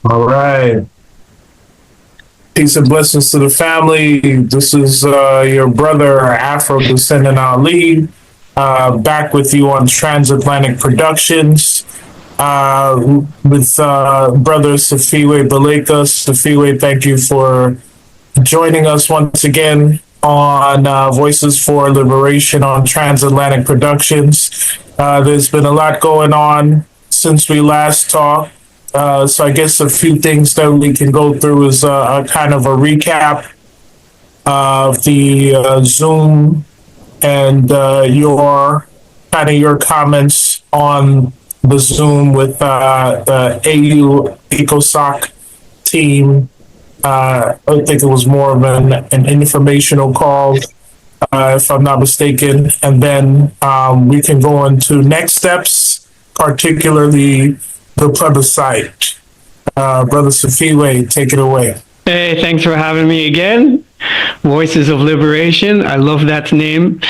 All right. Peace and blessings to the family. This is your brother, Afro Descendant Ali, back with you on Transatlantic Productions with brother Siphiwe Baleka. Siphiwe, thank you for joining us once again on Voices for Liberation on Transatlantic Productions. There's been a lot going on since we last talked. So I guess a few things that we can go through is a kind of a recap of the Zoom and your comments on the Zoom with the AU ECOSOC team. I think it was more of an informational call, if I'm not mistaken. And then we can go into next steps, particularly the plebiscite. Brother Siphiwe, take it away. Hey, thanks for having me again. Voices of Liberation. I love that name.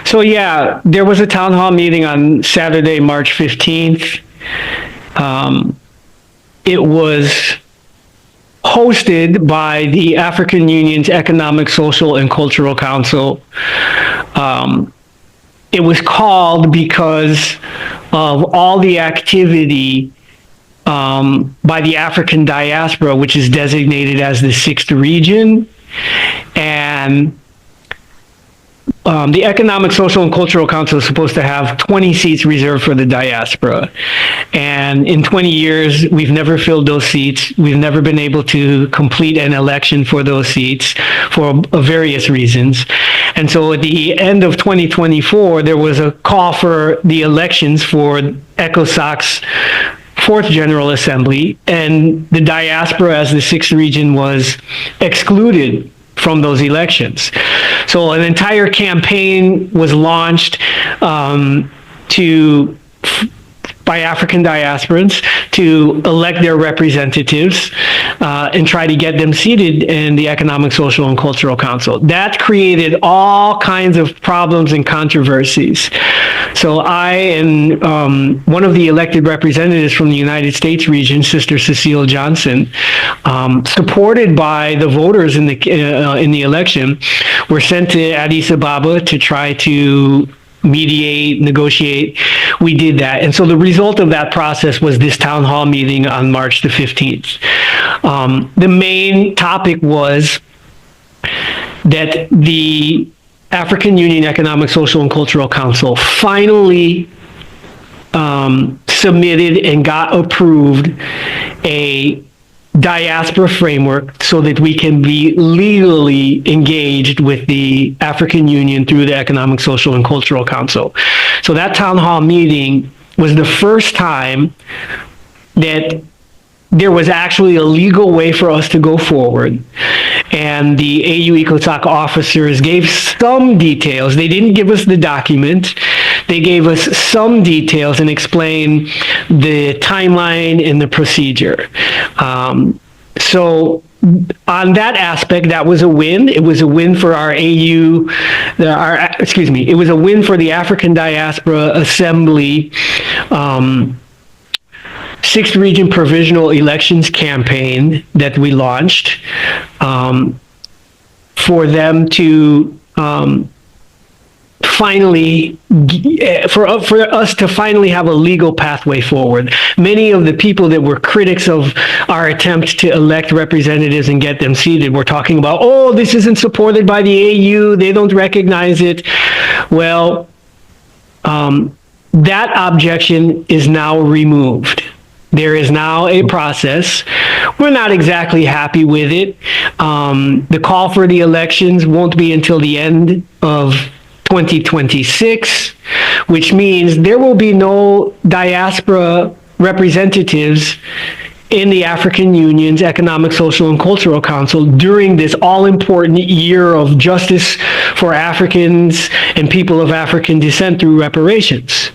So yeah, there was a town hall meeting on Saturday, March 15th. It was hosted by the African Union's Economic, Social, and Cultural Council. It was called because of all the activity by the African diaspora, which is designated as the 6th region. And the Economic, Social, and Cultural Council is supposed to have 20 seats reserved for the diaspora. And in 20 years, we've never filled those seats. We've never been able to complete an election for those seats for various reasons. And so at the end of 2024, there was a call for the elections for ECOSOC's 4th General Assembly, and the diaspora as the 6th region was excluded from those elections. So an entire campaign was launched by African diasporans to elect their representatives and try to get them seated in the Economic, Social, and Cultural Council. That created all kinds of problems and controversies. So I and one of the elected representatives from the United States region, Sister Cecile Johnson, supported by the voters in the election, were sent to Addis Ababa to try to mediate, negotiate. We did that. And so the result of that process was this town hall meeting on March the 15th. The main topic was that the African Union Economic, Social, and Cultural Council finally submitted and got approved a diaspora framework so that we can be legally engaged with the African Union through the Economic, Social, and Cultural Council. So that town hall meeting was the first time that there was actually a legal way for us to go forward. And the AU ECOSOC officers gave some details. They didn't give us the document. They gave us some details and explained the timeline and the procedure. So on that aspect, that was a win. It was a win for our it was a win for the African Diaspora Assembly 6th Region Provisional Elections campaign that we launched for them to finally, for us to finally have a legal pathway forward. Many of the people that were critics of our attempt to elect representatives and get them seated were talking about, oh, this isn't supported by the AU, they don't recognize it. Well, that objection is now removed. There is now a process. We're not exactly happy with it. The call for the elections won't be until the end of 2026, which means there will be no diaspora representatives in the African Union's Economic, Social, and Cultural Council during this all-important year of justice for Africans and people of African descent through reparations.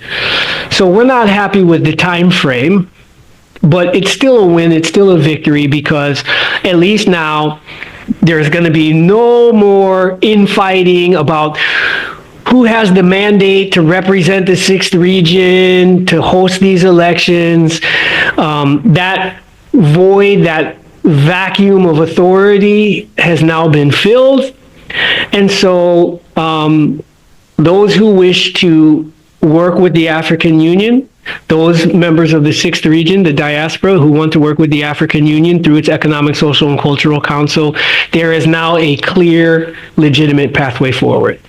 So we're not happy with the time frame, but it's still a win, it's still a victory, because at least now there's going to be no more infighting about who has the mandate to represent the 6th region, to host these elections. That void, that vacuum of authority has now been filled. And so those who wish to work with the African Union, those members of the sixth region, the diaspora, who want to work with the African Union through its Economic, Social, and Cultural Council, there is now a clear, legitimate pathway forward.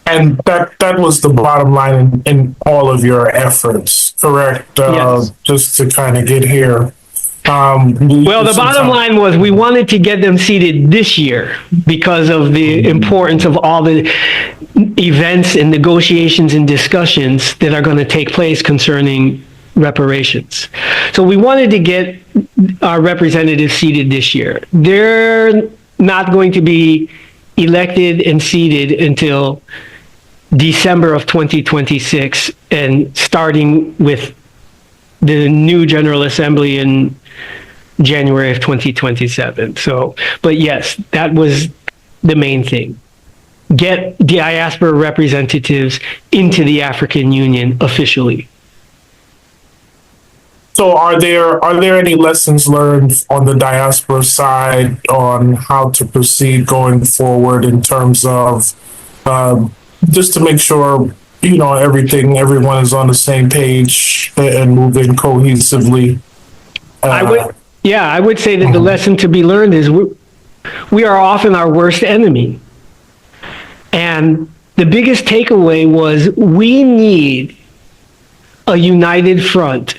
And that was the bottom line in all of your efforts, correct? Yes. Just to kind of get here. Well, the bottom line was we wanted to get them seated this year because of the importance of all the events and negotiations and discussions that are going to take place concerning reparations. So we wanted to get our representatives seated this year. They're not going to be elected and seated until December of 2026, and starting with the new General Assembly in January of 2027. So, but yes, that was the main thing. Get diaspora representatives into the African Union officially. So are there any lessons learned on the diaspora side on how to proceed going forward in terms of just to make sure, you know, everyone is on the same page and moving cohesively? I would say that the lesson to be learned is we are often our worst enemy. And the biggest takeaway was we need a united front.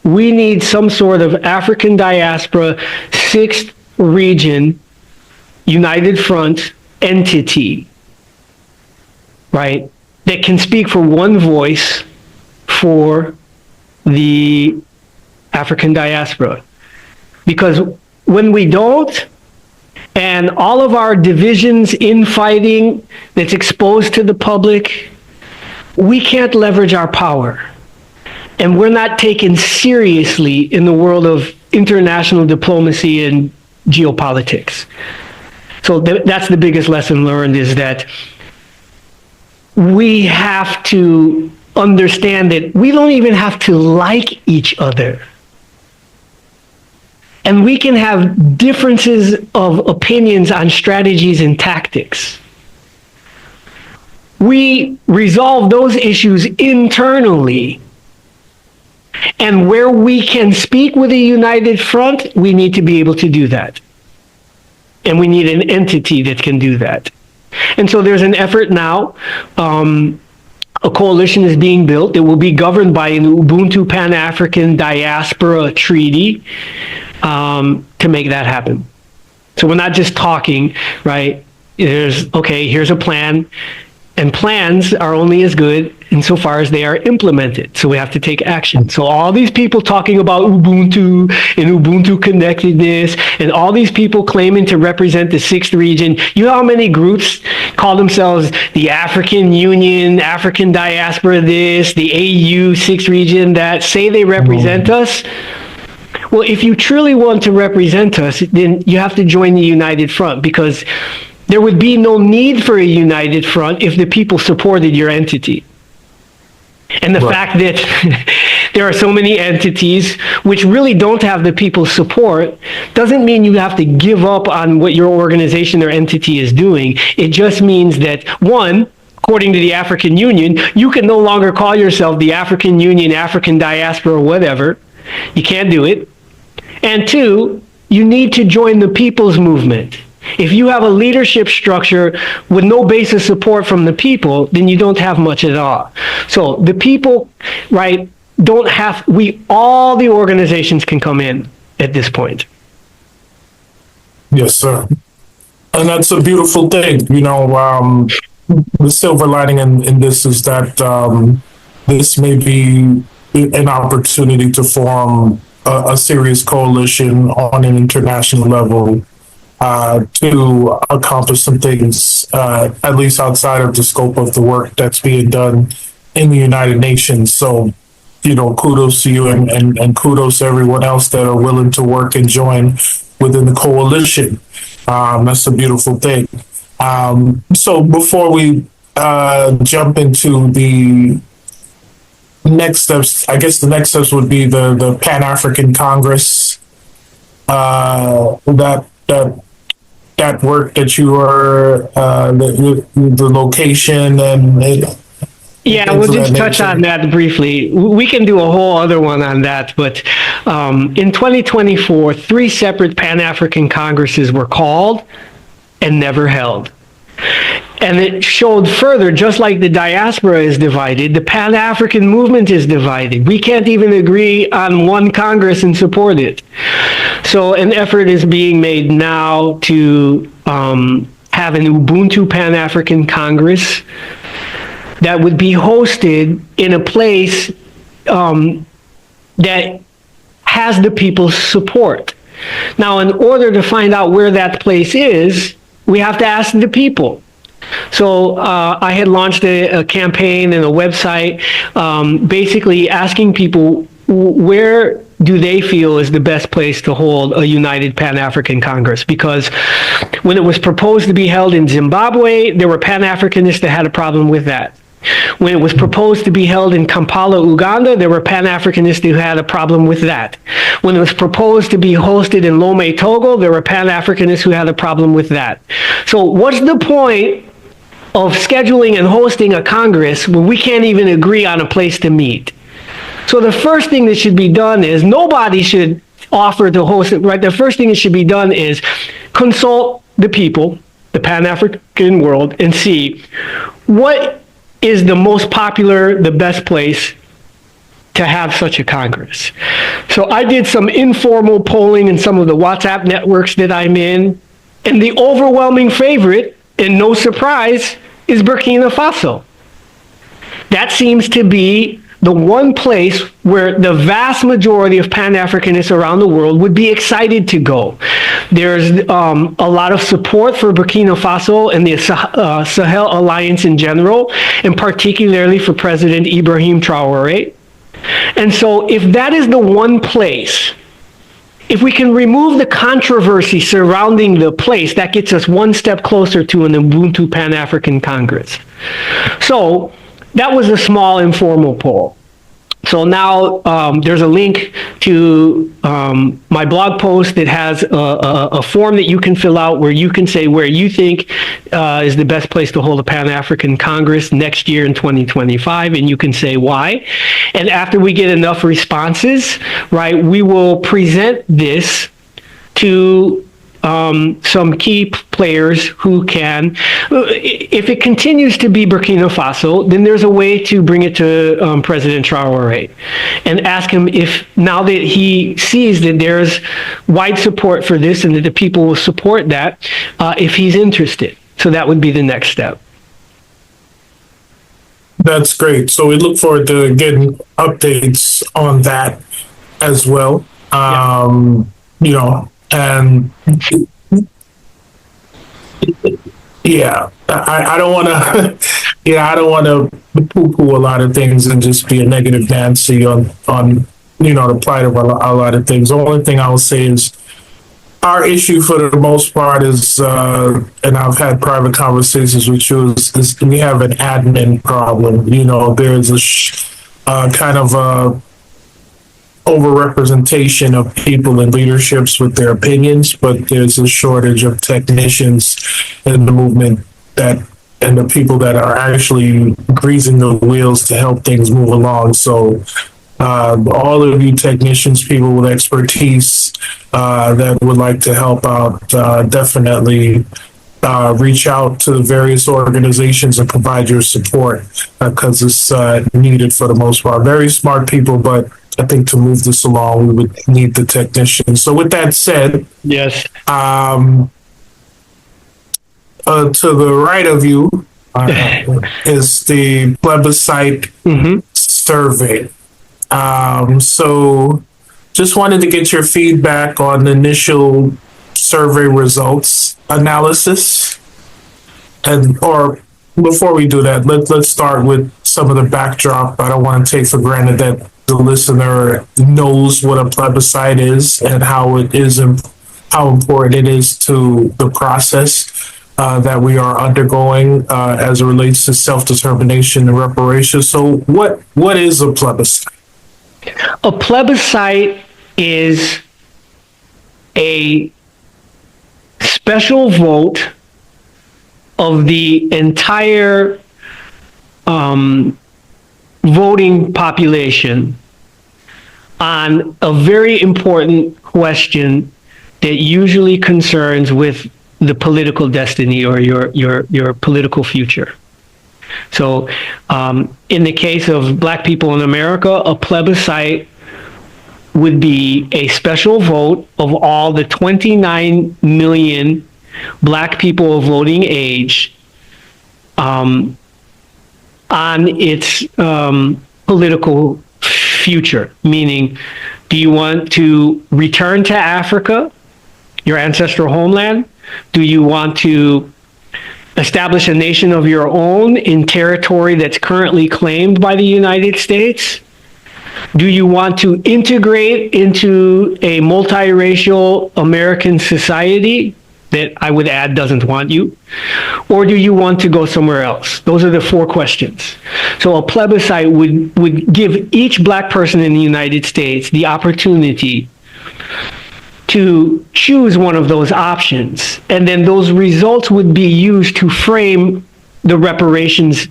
We need some sort of African diaspora, sixth region, united front entity, right? That can speak for one voice for the African diaspora. Because when we don't, and all of our divisions, infighting that's exposed to the public, we can't leverage our power. And we're not taken seriously in the world of international diplomacy and geopolitics. So that's the biggest lesson learned, is that we have to understand that we don't even have to like each other. And we can have differences of opinions on strategies and tactics. We resolve those issues internally. And where we can speak with a united front, we need to be able to do that. And we need an entity that can do that. And so there's an effort now. A coalition is being built. It will be governed by an Ubuntu Pan-African Diaspora Treaty to make that happen. So we're not just talking, right? Here's a plan. And plans are only as good insofar as they are implemented. So we have to take action. So all these people talking about Ubuntu and Ubuntu connectedness, and all these people claiming to represent the sixth region. You know how many groups call themselves the African Union, African Diaspora this, the AU, sixth region that, say they represent us? Well, if you truly want to represent us, then you have to join the United Front, because there would be no need for a united front if the people supported your entity. And the fact that there are so many entities which really don't have the people's support doesn't mean you have to give up on what your organization or entity is doing. It just means that, one, according to the African Union, you can no longer call yourself the African Union, African Diaspora, or whatever. You can't do it. And two, you need to join the people's movement. If you have a leadership structure with no basis support from the people, then you don't have much at all. So the people, right, all the organizations can come in at this point. Yes, sir. And that's a beautiful thing. You know, the silver lining in this is that this may be an opportunity to form a serious coalition on an international level to accomplish some things, at least outside of the scope of the work that's being done in the United Nations. So, you know, kudos to you and kudos to everyone else that are willing to work and join within the coalition. That's a beautiful thing. So before we jump into next steps? I guess the next steps would be the Pan African Congress. That work that you were the location and yeah, we'll just touch on that briefly. We can do a whole other one on that, but in 2024, 3 separate Pan-African Congresses were called and never held. And it showed further, just like the diaspora is divided, the Pan-African movement is divided. We can't even agree on one Congress and support it. So an effort is being made now to have an Ubuntu Pan-African Congress that would be hosted in a place that has the people's support. Now, in order to find out where that place is, we have to ask the people. So I had launched a campaign and a website basically asking people where do they feel is the best place to hold a united Pan-African Congress? Because when it was proposed to be held in Zimbabwe, there were Pan-Africanists that had a problem with that. When it was proposed to be held in Kampala, Uganda, there were Pan-Africanists who had a problem with that. When it was proposed to be hosted in Lomé, Togo, there were Pan-Africanists who had a problem with that. So what's the point of scheduling and hosting a Congress when we can't even agree on a place to meet? So the first thing that should be done is nobody should offer to host it, right? The first thing that should be done is consult the people, the Pan-African world, and see what is the most popular, the best place to have such a Congress. So I did some informal polling in some of the WhatsApp networks that I'm in, and the overwhelming favorite, and no surprise, is Burkina Faso. That seems to be the one place where the vast majority of Pan-Africanists around the world would be excited to go. There's a lot of support for Burkina Faso and the Sahel Alliance in general, and particularly for President Ibrahim Traoré. And so if that is the one place, if we can remove the controversy surrounding the place, that gets us one step closer to an Ubuntu Pan-African Congress. So that was a small informal poll. So now there's a link to my blog post that has a form that you can fill out where you can say where you think is the best place to hold a Pan-African Congress next year in 2025, and you can say why. And after we get enough responses, right, we will present this to some key players who can, if it continues to be Burkina Faso, then there's a way to bring it to President Traoré and ask him if, now that he sees that there's wide support for this and that the people will support that, if he's interested. So that would be the next step. That's great. So we look forward to getting updates on that as well. You know, and yeah, I don't want to, I don't want to poo-poo a lot of things and just be a negative Nancy on the plight of a lot of things. The only thing I will say is our issue for the most part is, and I've had private conversations with you, is we have an admin problem. You know, there's a kind of a overrepresentation of people in leaderships with their opinions, but there's a shortage of technicians in the movement and the people that are actually greasing the wheels to help things move along. So all of you technicians, people with expertise that would like to help out, definitely reach out to the various organizations and provide your support, because it's needed for the most part. Very smart people, but I think to move this along, we would need the technicians. So with that said, yes, to the right of you is the Plebiscite Survey. So just wanted to get your feedback on the initial survey results analysis. Or before we do that, let's start with some of the backdrop. I don't want to take for granted that the listener knows what a plebiscite is and how important it is to the process. that we are undergoing as it relates to self-determination and reparations. So what is a plebiscite? A plebiscite is a special vote of the entire voting population on a very important question that usually concerns with the political destiny or your political future. So in the case of Black people in America, a plebiscite would be a special vote of all the 29 million Black people of voting age on its political future, meaning, do you want to return to Africa, your ancestral homeland? Do you want to establish a nation of your own in territory that's currently claimed by the United States? Do you want to integrate into a multiracial American society that, I would add, doesn't want you? Or do you want to go somewhere else? Those are the four questions. So a plebiscite would give each Black person in the United States the opportunity to choose one of those options. And then those results would be used to frame the reparations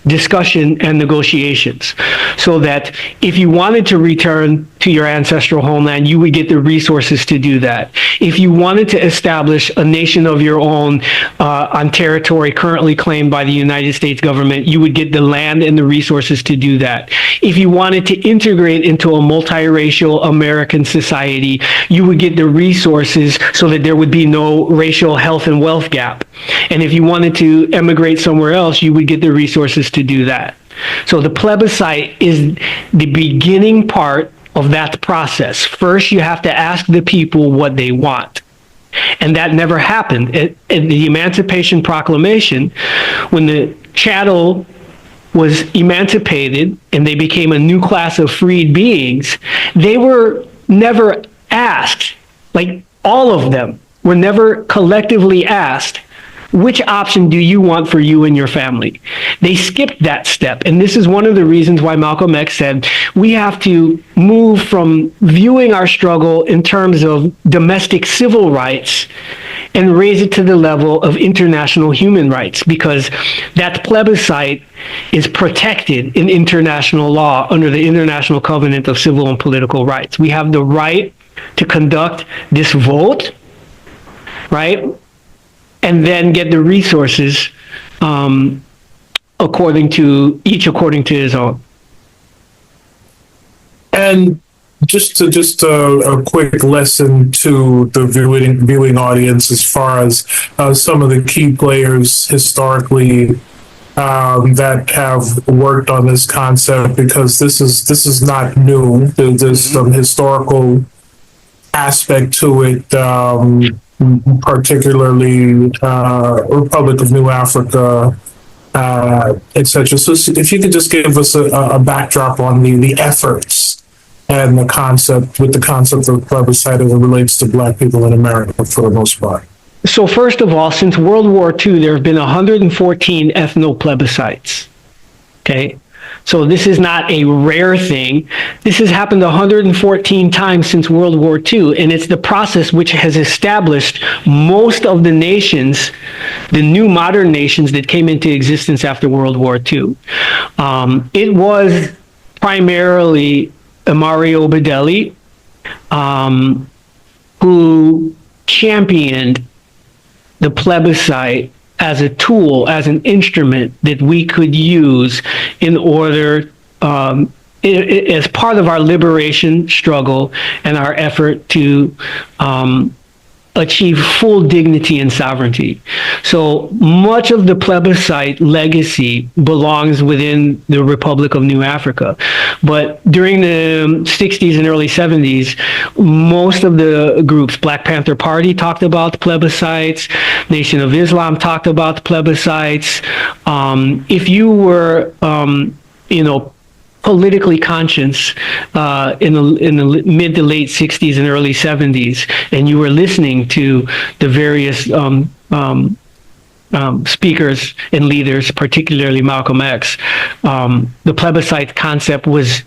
discussion and negotiations, so that if you wanted to return to your ancestral homeland, you would get the resources to do that. If you wanted to establish a nation of your own on territory currently claimed by the United States government, you would get the land and the resources to do that. If you wanted to integrate into a multiracial American society, you would get the resources so that there would be no racial health and wealth gap. And if you wanted to emigrate somewhere else, you would get the resources to do that. So the plebiscite is the beginning part of that process. First, you have to ask the people what they want. And that never happened. At the Emancipation Proclamation, when the chattel was emancipated and they became a new class of freed beings, they were never asked, like all of them were never collectively asked, which option do you want for you and your family? They skipped that step. And this is one of the reasons why Malcolm X said we have to move from viewing our struggle in terms of domestic civil rights and raise it to the level of international human rights, because that plebiscite is protected in international law under the International Covenant of Civil and Political Rights. We have the right to conduct this vote, right? And then get the resources according to his own. And just a quick lesson to the viewing audience as far as some of the key players historically that have worked on this concept, because this is not new. There's some historical aspect to it. Particularly Republic of New Africa, etc. So if you could just give us a backdrop on the efforts and the concept of plebiscite as it relates to Black people in America for the most part. So first of all, since World War II, there have been 114 ethno-plebiscites, okay? So this is not a rare thing. This has happened 114 times since World War II, and it's the process which has established most of the nations, the new modern nations that came into existence after World War II. It was primarily Mario Bedelli who championed the plebiscite as a tool, as an instrument that we could use in order, as part of our liberation struggle and our effort to achieve full dignity and sovereignty. So much of the plebiscite legacy belongs within the Republic of New Africa. But during the 60s and early 70s, most of the groups, Black Panther Party talked about plebiscites, Nation of Islam talked about plebiscites. If you were, politically conscious in the mid to late 60s and early 70s, and you were listening to the various speakers and leaders, particularly Malcolm X, the plebiscite concept was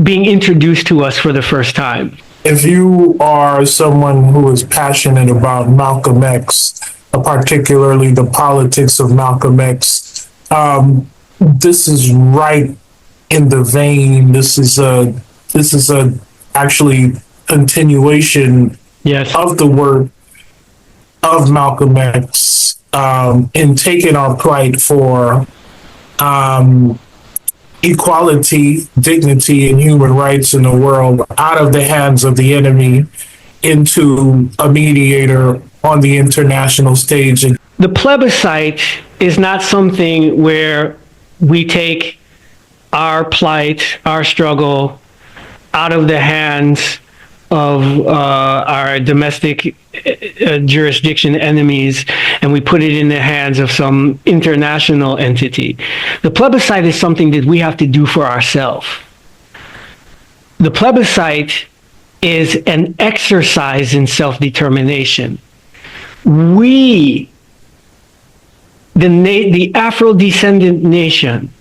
being introduced to us for the first time. If you are someone who is passionate about Malcolm X, particularly the politics of Malcolm X, this is right in the vein. This is a actually continuation Yes. of the work of Malcolm X in taking our plight for equality, dignity, and human rights in the world out of the hands of the enemy into a mediator on the international stage. The plebiscite is not something where we take our plight, our struggle out of the hands of our domestic jurisdiction enemies and we put it in the hands of some international entity. The plebiscite is something that we have to do for ourselves. The plebiscite is an exercise in self-determination. We, the Afro-descendant nation,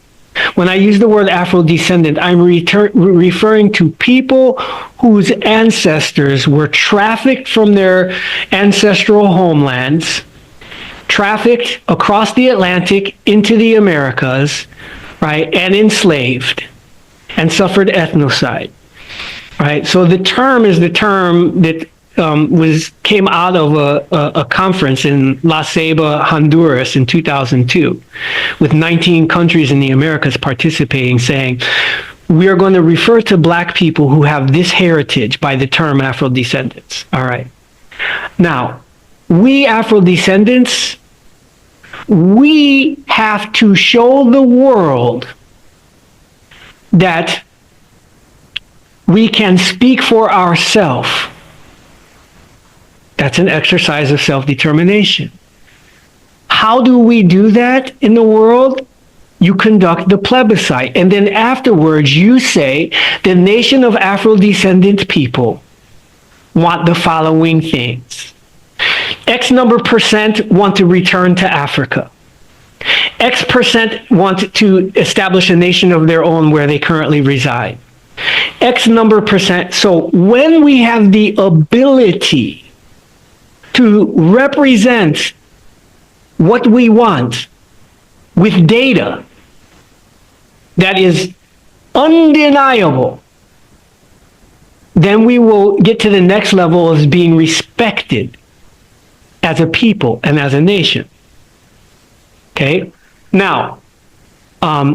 when I use the word Afro-descendant, I'm referring to people whose ancestors were trafficked from their ancestral homelands, trafficked across the Atlantic into the Americas, right, and enslaved and suffered ethnocide, right? So the term is the term that came out of a conference in La Ceiba, Honduras in 2002, with 19 countries in the Americas participating, saying, we are going to refer to Black people who have this heritage by the term Afro-descendants. All right. Now, we Afro-descendants, we have to show the world that we can speak for ourselves. That's an exercise of self-determination. How do we do that in the world? You conduct the plebiscite, and then afterwards you say, the nation of Afro-descendant people want the following things. X number percent want to return to Africa. X percent want to establish a nation of their own where they currently reside. X number percent. So when we have the ability to represent what we want with data that is undeniable, then we will get to the next level of being respected as a people and as a nation. Okay? Now,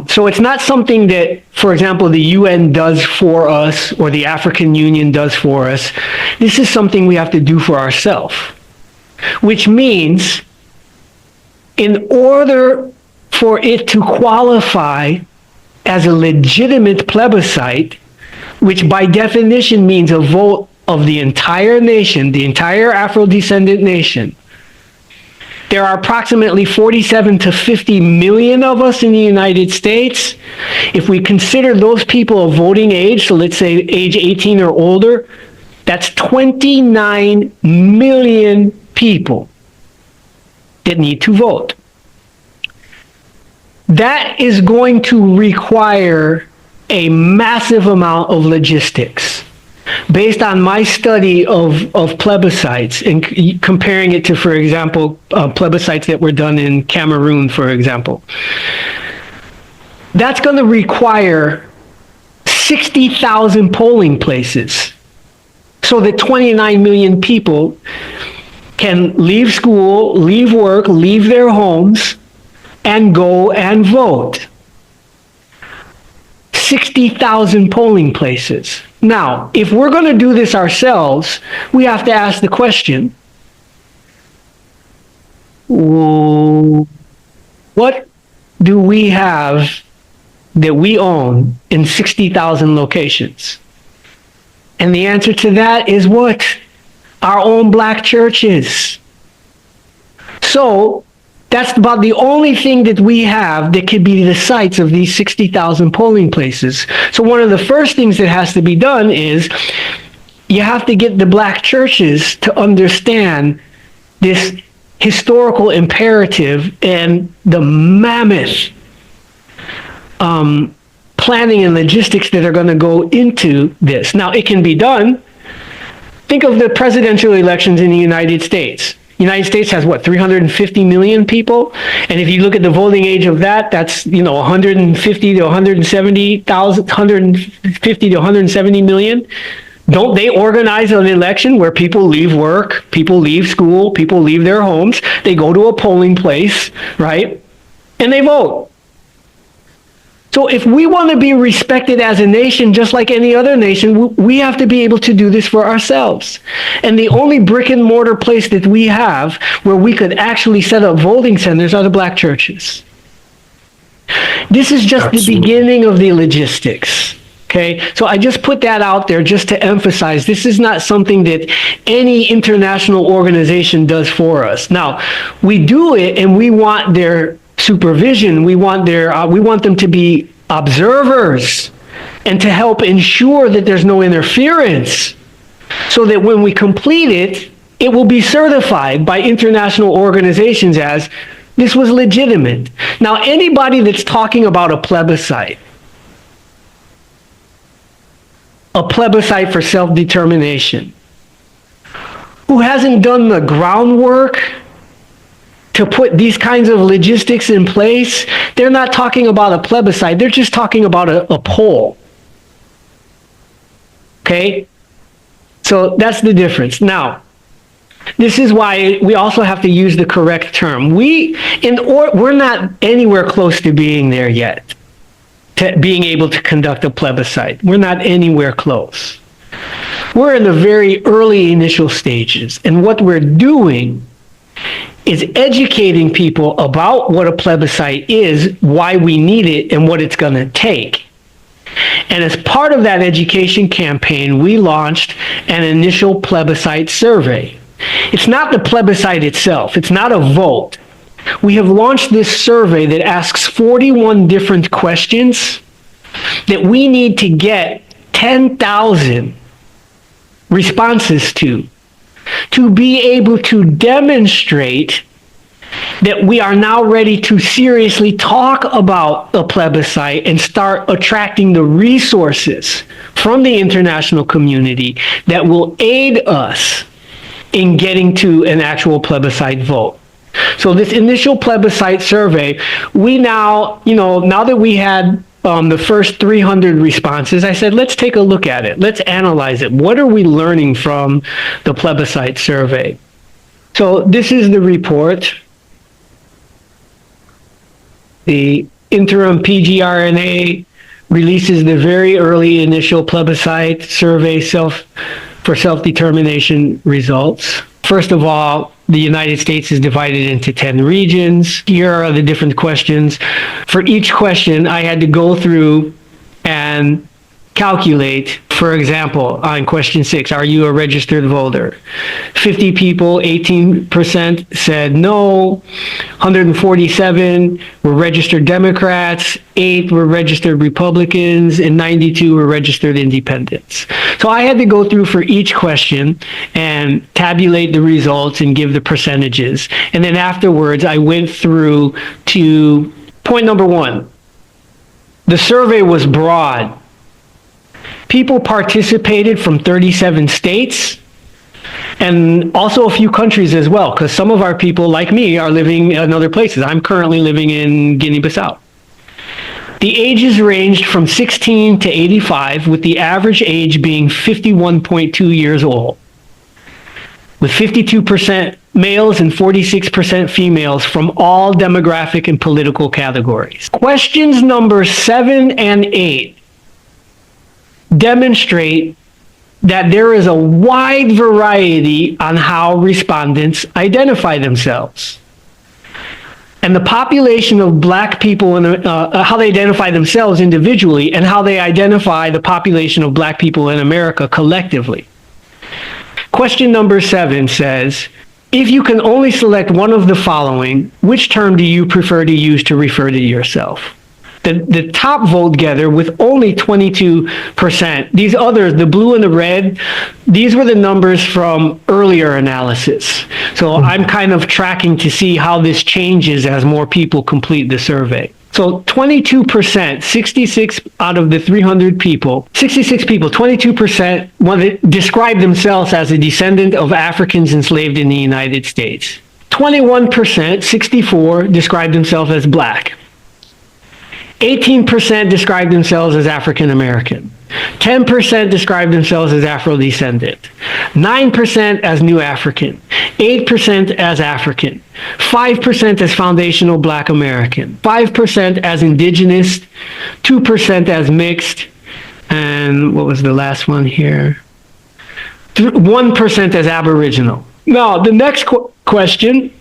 so it's not something that, for example, the UN does for us or the African Union does for us. This is something we have to do for ourselves. Which means, in order for it to qualify as a legitimate plebiscite, which by definition means a vote of the entire nation, the entire Afro-descendant nation, there are approximately 47 to 50 million of us in the United States. If we consider those people of voting age, so let's say age 18 or older, that's 29 million people that need to vote. That is going to require a massive amount of logistics. Based on my study of plebiscites and comparing it to, for example, plebiscites that were done in Cameroon, for example, that's going to require 60,000 polling places so that 29 million people can leave school, leave work, leave their homes, and go and vote. 60,000 polling places. Now, if we're going to do this ourselves, we have to ask the question, what do we have that we own in 60,000 locations? And the answer to that is what? Our own Black churches. So that's about the only thing that we have that could be the sites of these 60,000 polling places. So one of the first things that has to be done is you have to get the Black churches to understand this historical imperative and the mammoth planning and logistics that are going to go into this. Now, it can be done. Think of the presidential elections in the United States. The United States has, what, 350 million people? And if you look at the voting age of that, that's, 150 to 170,000, 150 to 170 million. Don't they organize an election where people leave work, people leave school, people leave their homes, they go to a polling place, right? And they vote. So if we want to be respected as a nation, just like any other nation, we have to be able to do this for ourselves. And the only brick and mortar place that we have where we could actually set up voting centers are the black churches. This is just the beginning of the logistics. Okay, so I just put that out there just to emphasize this is not something that any international organization does for us. Now, we do it and we want their supervision. We want them to be observers and to help ensure that there's no interference, so that when we complete it, it will be certified by international organizations as this was legitimate. Now, anybody that's talking about a plebiscite for self-determination, who hasn't done the groundwork to put these kinds of logistics in place, they're not talking about a plebiscite, they're just talking about a poll. Okay? So that's the difference. Now, this is why we also have to use the correct term. We're not anywhere close to being there yet, to being able to conduct a plebiscite. We're not anywhere close. We're in the very early initial stages, and what we're doing is educating people about what a plebiscite is, why we need it, and what it's going to take. And as part of that education campaign, we launched an initial plebiscite survey. It's not the plebiscite itself. It's not a vote. We have launched this survey that asks 41 different questions that we need to get 10,000 responses to be able to demonstrate that we are now ready to seriously talk about a plebiscite and start attracting the resources from the international community that will aid us in getting to an actual plebiscite vote. So this initial plebiscite survey, we now that we had the first 300 responses, I said, let's take a look at it. Let's analyze it. What are we learning from the plebiscite survey? So this is the report. The interim PGRNA releases the very early initial plebiscite survey for self-determination results. First of all, the United States is divided into 10 regions. Here are the different questions. For each question, I had to go through and calculate. For example, on question 6, are you a registered voter? 50 people, 18% said no. 147 were registered Democrats, 8 were registered Republicans, and 92 were registered independents. So I had to go through for each question and tabulate the results and give the percentages. And then afterwards, I went through to point number 1. The survey was broad. People participated from 37 states and also a few countries as well, because some of our people, like me, are living in other places. I'm currently living in Guinea-Bissau. The ages ranged from 16 to 85, with the average age being 51.2 years old, with 52% males and 46% females from all demographic and political categories. Questions number 7 and 8 demonstrate that there is a wide variety on how respondents identify themselves. And the population of black people, how they identify themselves individually, and how they identify the population of black people in America collectively. Question number 7 says, if you can only select one of the following, which term do you prefer to use to refer to yourself? The top vote getter with only 22%. These others, the blue and the red, these were the numbers from earlier analysis. So I'm kind of tracking to see how this changes as more people complete the survey. So 22%, 66 out of the 300 people, 66 people, 22% describe themselves as a descendant of Africans enslaved in the United States. 21%, 64, describe themselves as Black. 18% describe themselves as African American. 10% describe themselves as Afro-descendant. 9% as New African. 8% as African. 5% as foundational Black American. 5% as Indigenous. 2% as mixed. And what was the last one here? 1% as Aboriginal. Now, the next question.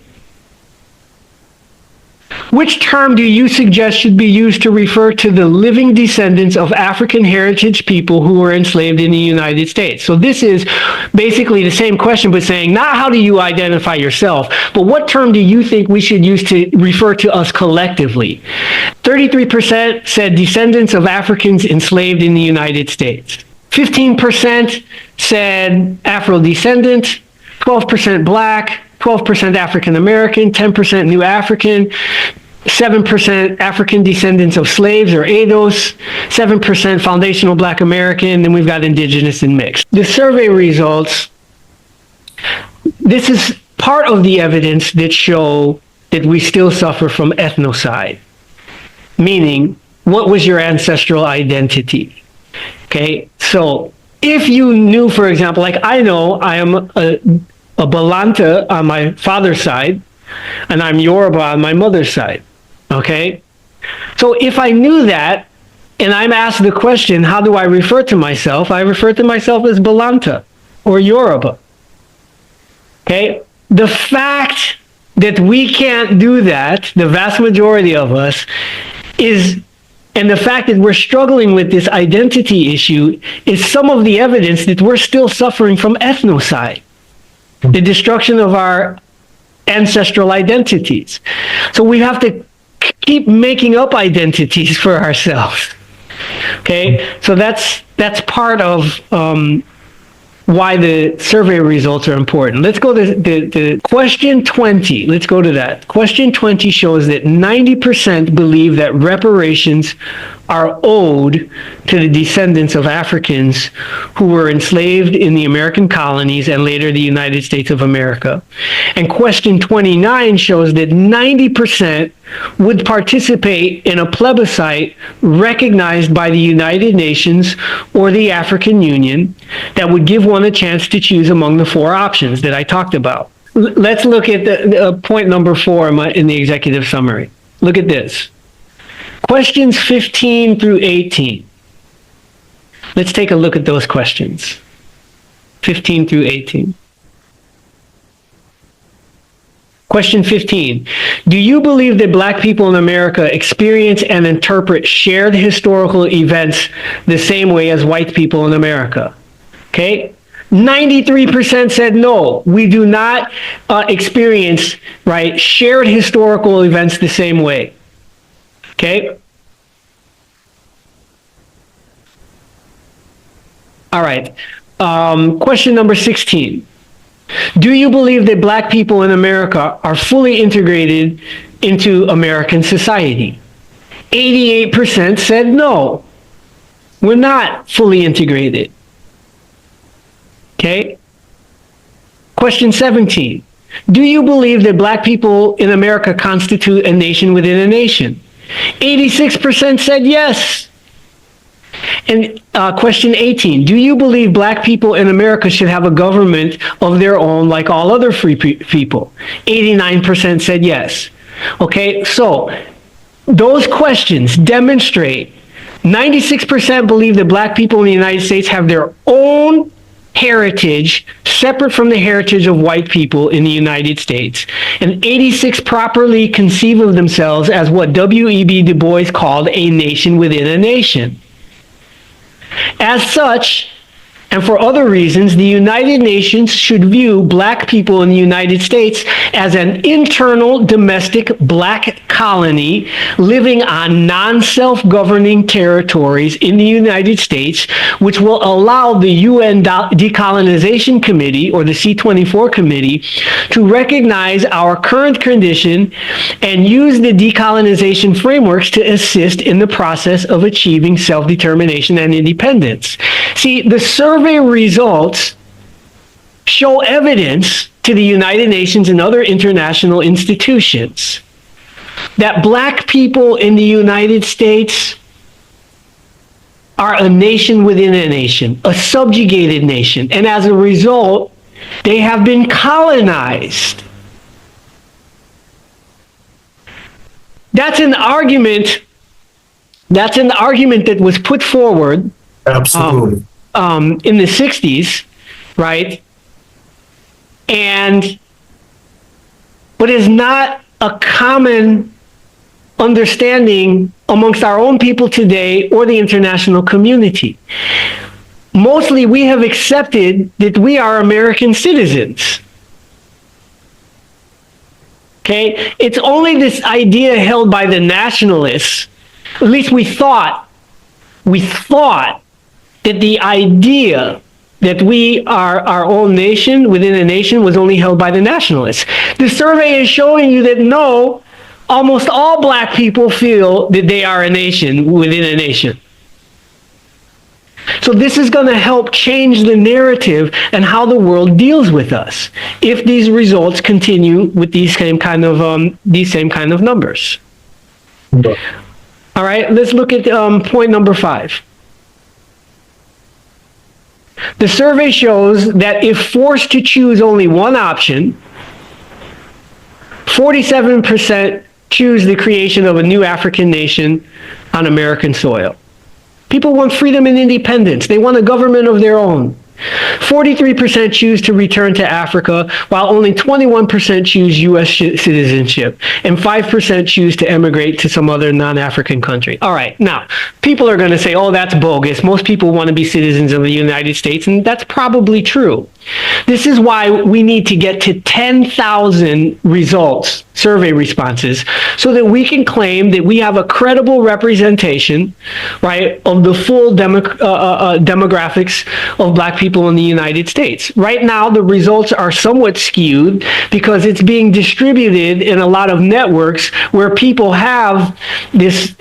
Which term do you suggest should be used to refer to the living descendants of African heritage people who were enslaved in the United States? So this is basically the same question, but saying not how do you identify yourself, but what term do you think we should use to refer to us collectively? 33% said descendants of Africans enslaved in the United States. 15% said Afro-descendant, 12% Black, 12% African American, 10% New African, 7% African descendants of slaves or ADOS, 7% foundational Black American, then we've got Indigenous and mixed. The survey results, this is part of the evidence that show that we still suffer from ethnocide, meaning what was your ancestral identity? Okay, so if you knew, for example, like I know I am a Balanta on my father's side, and I'm Yoruba on my mother's side, okay? So if I knew that, and I'm asked the question, how do I refer to myself? I refer to myself as Balanta or Yoruba, okay? The fact that we can't do that, the vast majority of us, and the fact that we're struggling with this identity issue is some of the evidence that we're still suffering from ethnocide. The destruction of our ancestral identities. So we have to keep making up identities for ourselves. Okay, so that's part of why the survey results are important. Let's go to the question 20. Let's go to that. Question 20 shows that 90% believe that reparations are owed to the descendants of Africans who were enslaved in the American colonies and later the United States of America. And question 29 shows that 90% would participate in a plebiscite recognized by the United Nations or the African Union that would give one a chance to choose among the four options that I talked about. Let's look at the point number 4 in the executive summary. Look at this. Questions 15 through 18. Let's take a look at those questions. 15 through 18. Question 15. Do you believe that Black people in America experience and interpret shared historical events the same way as white people in America? Okay. 93% said no, we do not experience, right, shared historical events the same way. Okay. All right. Question number 16. Do you believe that Black people in America are fully integrated into American society? 88% said no, we're not fully integrated. Okay. Question 17. Do you believe that Black people in America constitute a nation within a nation? 86% said yes. And question 18. Do you believe Black people in America should have a government of their own like all other free people? 89% said yes. Okay, so those questions demonstrate 96% believe that Black people in the United States have their own heritage separate from the heritage of white people in the United States. And 86 properly conceive of themselves as what W.E.B. Du Bois called a nation within a nation. As such, And for other reasons, the United Nations should view black people in the United States as an internal domestic black colony living on non-self-governing territories in the United States, which will allow the UN Decolonization Committee, or the C-24 Committee, to recognize our current condition and use the decolonization frameworks to assist in the process of achieving self-determination and independence. See, the survey results show evidence to the United Nations and other international institutions that black people in the United States are a nation within a nation, a subjugated nation, and as a result, they have been colonized. That's an argument that was put forward. Absolutely. In the 60s, right? But is not a common understanding amongst our own people today or the international community. Mostly we have accepted that we are American citizens. Okay? It's only this idea held by the nationalists, at least we thought that the idea that we are our own nation within a nation was only held by the nationalists. The survey is showing you that no, almost all black people feel that they are a nation within a nation. So this is going to help change the narrative and how the world deals with us if these results continue with these same kind of numbers. All right, let's look at point number 5. The survey shows that if forced to choose only one option, 47% choose the creation of a new African nation on American soil. People want freedom and independence. They want a government of their own. 43% choose to return to Africa, while only 21% choose U.S. citizenship, and 5% choose to emigrate to some other non-African country. All right, now, people are going to say, oh, that's bogus. Most people want to be citizens of the United States, and that's probably true. This is why we need to get to 10,000 results, survey responses, so that we can claim that we have a credible representation, right, of the full demographics of black people in the United States. Right now, the results are somewhat skewed because it's being distributed in a lot of networks where people have this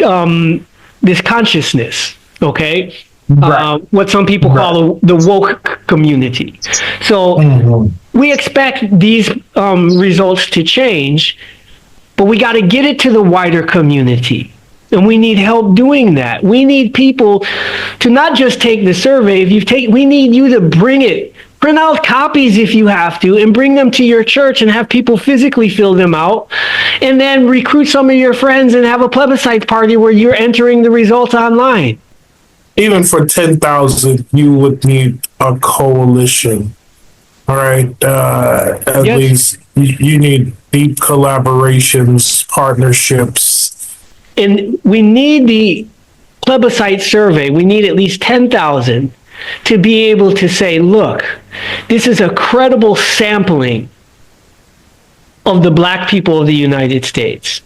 consciousness, okay? Right. What some people call the woke community. So we expect these results to change, but we got to get it to the wider community. And we need help doing that. We need people to not just take the survey. We need you to bring it. Print out copies if you have to, and bring them to your church and have people physically fill them out. And then recruit some of your friends and have a plebiscite party where you're entering the results online. Even for 10,000, you would need a coalition. All right. At least you need deep collaborations, partnerships. And we need the plebiscite survey. We need at least 10,000 to be able to say, look, this is a credible sampling of the black people of the United States.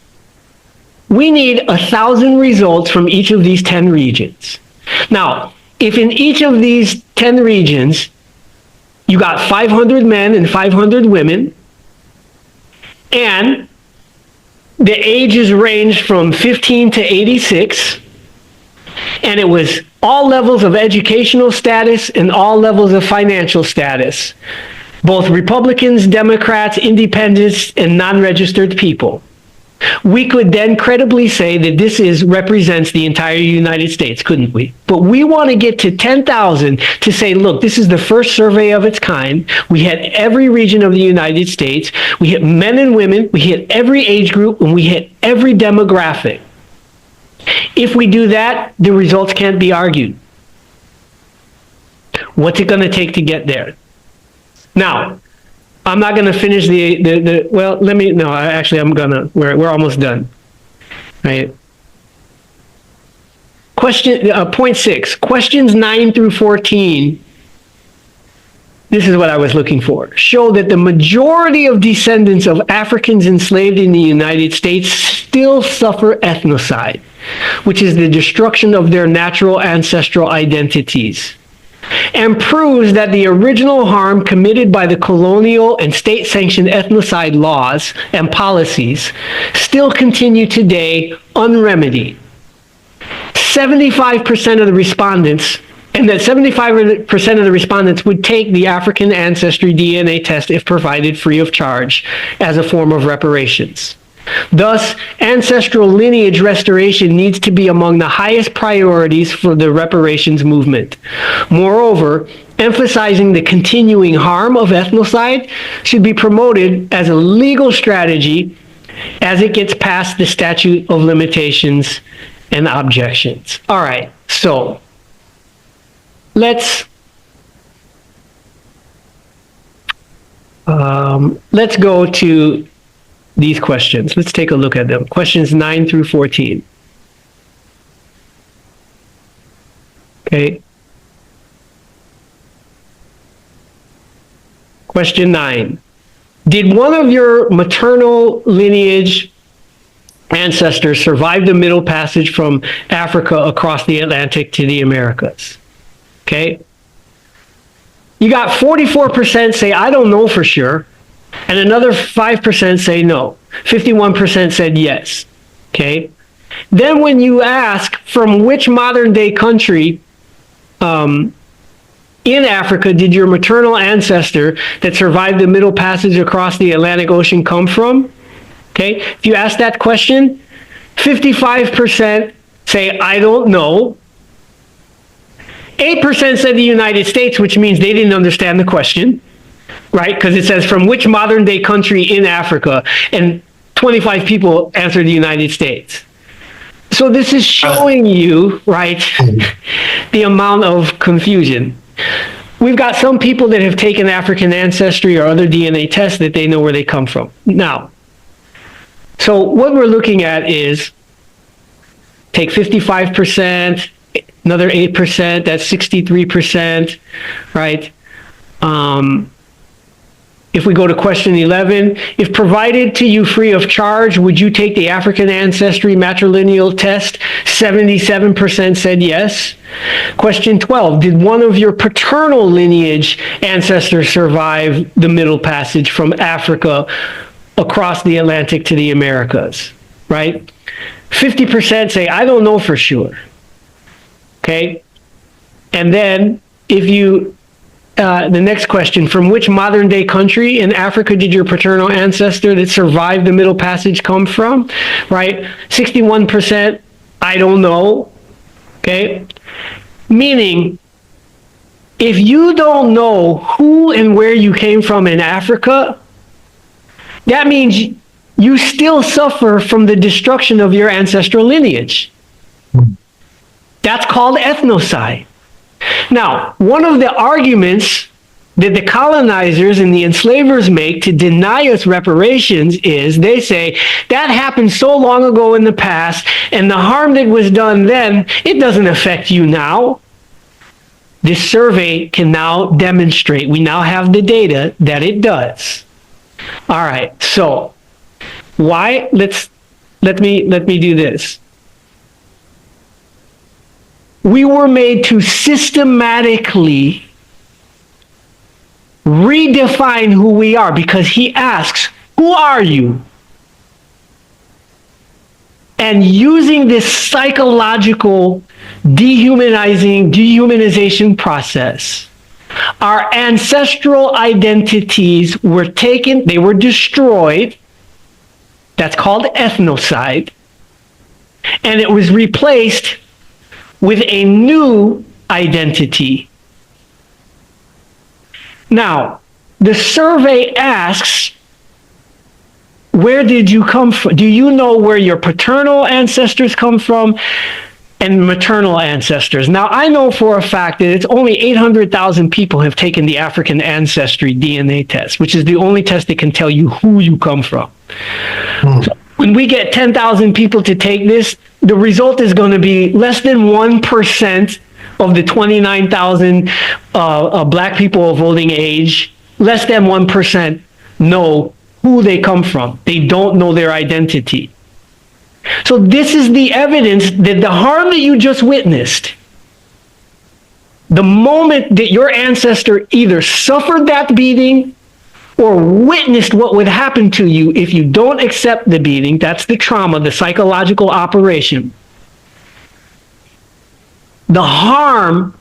We need 1,000 results from each of these 10 regions. Now, if in each of these 10 regions, you got 500 men and 500 women, and the ages ranged from 15 to 86, and it was all levels of educational status and all levels of financial status, both Republicans, Democrats, independents, and non-registered people. We could then credibly say that this represents the entire United States, couldn't we? But we want to get to 10,000 to say, look, this is the first survey of its kind. We hit every region of the United States. We hit men and women. We hit every age group, and we hit every demographic. If we do that, the results can't be argued. What's it going to take to get there? Now, I'm not going to finish we're almost done. Right? Point 6, questions 9 through 14 this is what I was looking for, show that the majority of descendants of Africans enslaved in the United States still suffer ethnocide, which is the destruction of their natural ancestral identities, and proves that the original harm committed by the colonial and state-sanctioned ethnocide laws and policies still continue today unremedied. 75% of the respondents, and that 75% of the respondents would take the African ancestry DNA test if provided free of charge as a form of reparations. Thus, ancestral lineage restoration needs to be among the highest priorities for the reparations movement. Moreover, emphasizing the continuing harm of ethnocide should be promoted as a legal strategy as it gets past the statute of limitations and objections. All right, so let's go to these questions. Let's take a look at them. Questions 9 through 14. Okay. Question 9. Did one of your maternal lineage ancestors survive the Middle Passage from Africa across the Atlantic to the Americas? Okay. You got 44% say, I don't know for sure. And another 5% say no. 51% said yes. Okay. Then when you ask from which modern day country in Africa did your maternal ancestor that survived the Middle Passage across the Atlantic Ocean come from? Okay. If you ask that question, 55% say I don't know. 8% said the United States, which means they didn't understand the question, right? Because it says from which modern day country in Africa, and 25 people answered the United States. So this is showing you, right, the amount of confusion. We've got some people that have taken African ancestry or other DNA tests that they know where they come from. Now, so what we're looking at is take 55%, another 8%, that's 63%, right? If we go to question 11, if provided to you free of charge, would you take the African ancestry matrilineal test? 77% said yes. Question 12, did one of your paternal lineage ancestors survive the Middle Passage from Africa across the Atlantic to the Americas, right? 50% say, I don't know for sure. Okay? And then if you, the next question, from which modern day country in Africa did your paternal ancestor that survived the Middle Passage come from? Right? 61%, I don't know. Okay? Meaning, if you don't know who and where you came from in Africa, that means you still suffer from the destruction of your ancestral lineage. That's called ethnocide. Now, one of the arguments that the colonizers and the enslavers make to deny us reparations is they say that happened so long ago in the past, and the harm that was done then, it doesn't affect you now. This survey can now demonstrate, we now have the data that it does. All right, so why? Let me do this. We were made to systematically redefine who we are, because he asks, who are you? And using this psychological dehumanization process, our ancestral identities were taken, they were destroyed. That's called ethnocide. And it was replaced with a new identity. Now, the survey asks, where did you come from? Do you know where your paternal ancestors come from and maternal ancestors? Now, I know for a fact that it's only 800,000 people have taken the African ancestry DNA test, which is the only test that can tell you who you come from. So when we get 10,000 people to take this, the result is going to be less than 1% of the 29,000 black people of voting age, less than 1% know who they come from. They don't know their identity. So this is the evidence that the harm that you just witnessed, the moment that your ancestor either suffered that beating or witnessed what would happen to you if you don't accept the beating, that's the trauma, the psychological operation. The harm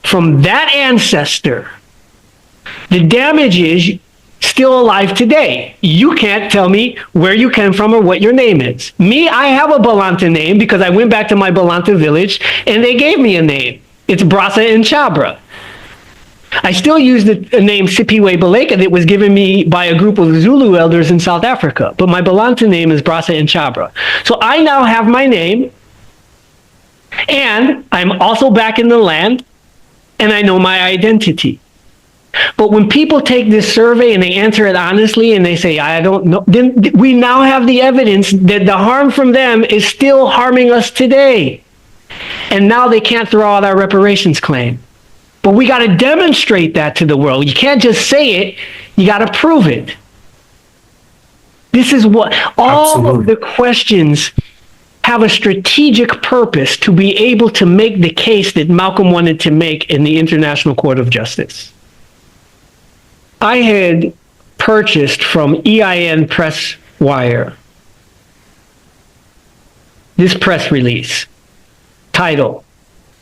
from that ancestor, the damage is still alive today. You can't tell me where you came from or what your name is. Me, I have a Balanta name because I went back to my Balanta village and they gave me a name. It's Brasa and Chabra. I still use the name Siphiwe Ka Baleka that was given me by a group of Zulu elders in South Africa, but my Balanta name is Brasa and Chabra. So I now have my name, and I'm also back in the land, and I know my identity. But when people take this survey and they answer it honestly and they say, I don't know, then we now have the evidence that the harm from them is still harming us today. And now they can't throw out our reparations claim. But we got to demonstrate that to the world. You can't just say it, you got to prove it. This is what all of the questions have a strategic purpose to be able to make the case that Malcolm wanted to make in the International Court of Justice. I had purchased from EIN Press Wire this press release, title,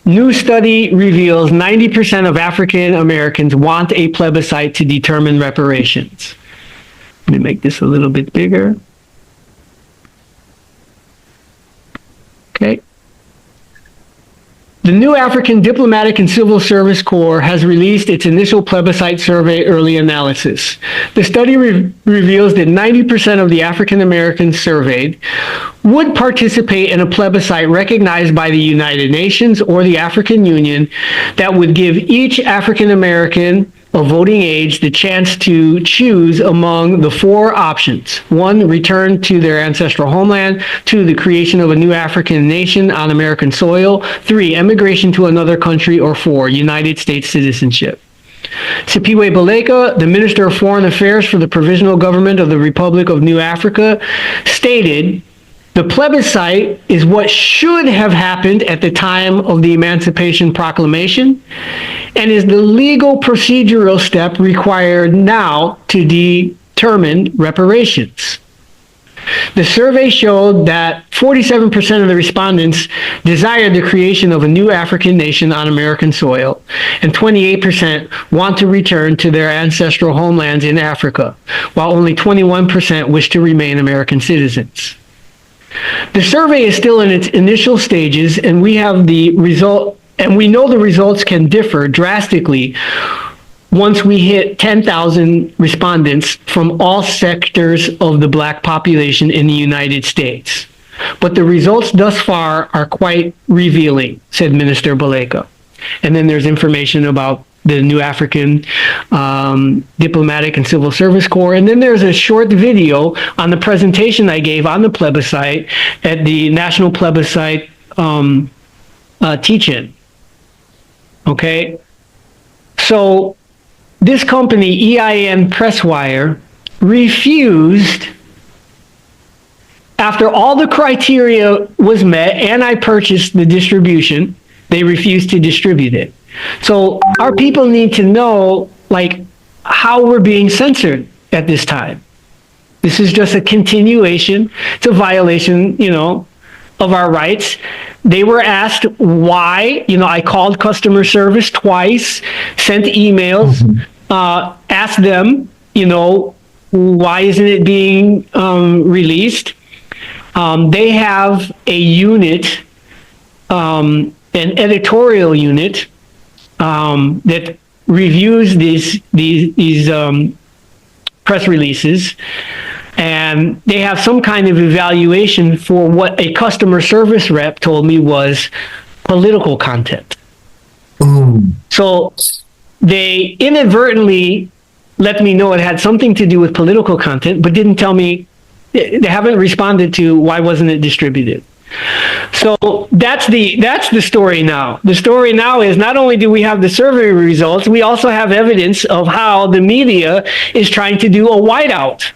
New Study Reveals 90% of African Americans Want a Plebiscite to Determine Reparations. Let me make this a little bit bigger. Okay. The new African Diplomatic and Civil Service Corps has released its initial plebiscite survey early analysis. The study reveals that 90% of the African Americans surveyed would participate in a plebiscite recognized by the United Nations or the African Union that would give each African American of voting age the chance to choose among the four options. 1, return to their ancestral homeland. 2, the creation of a new African nation on American soil. 3, emigration to another country. Or 4, United States citizenship. Siphiwe Ka Baleka, the Minister of Foreign Affairs for the Provisional Government of the Republic of New Africa, stated, the plebiscite is what should have happened at the time of the Emancipation Proclamation and is the legal procedural step required now to determine reparations. The survey showed that 47% of the respondents desired the creation of a new African nation on American soil, and 28% want to return to their ancestral homelands in Africa, while only 21% wish to remain American citizens. The survey is still in its initial stages, and we have the result, and we know the results can differ drastically once we hit 10,000 respondents from all sectors of the Black population in the United States. But the results thus far are quite revealing, said Minister Baleka. And then there's information about the new African Diplomatic and Civil Service Corps. And then there's a short video on the presentation I gave on the plebiscite at the National Plebiscite teach-in. Okay? So this company, EIN Presswire, refused, after all the criteria was met and I purchased the distribution, they refused to distribute it. So our people need to know, like, how we're being censored at this time. This is just a continuation. It's a violation, of our rights. They were asked why. I called customer service twice, sent emails, asked them, why isn't it being released? They have a unit, an editorial unit, that reviews these press releases, and they have some kind of evaluation for what a customer service rep told me was political content. So they inadvertently let me know it had something to do with political content, but didn't tell me, they haven't responded to why wasn't it distributed. So that's the story now. The story now is not only do we have the survey results, we also have evidence of how the media is trying to do a whiteout.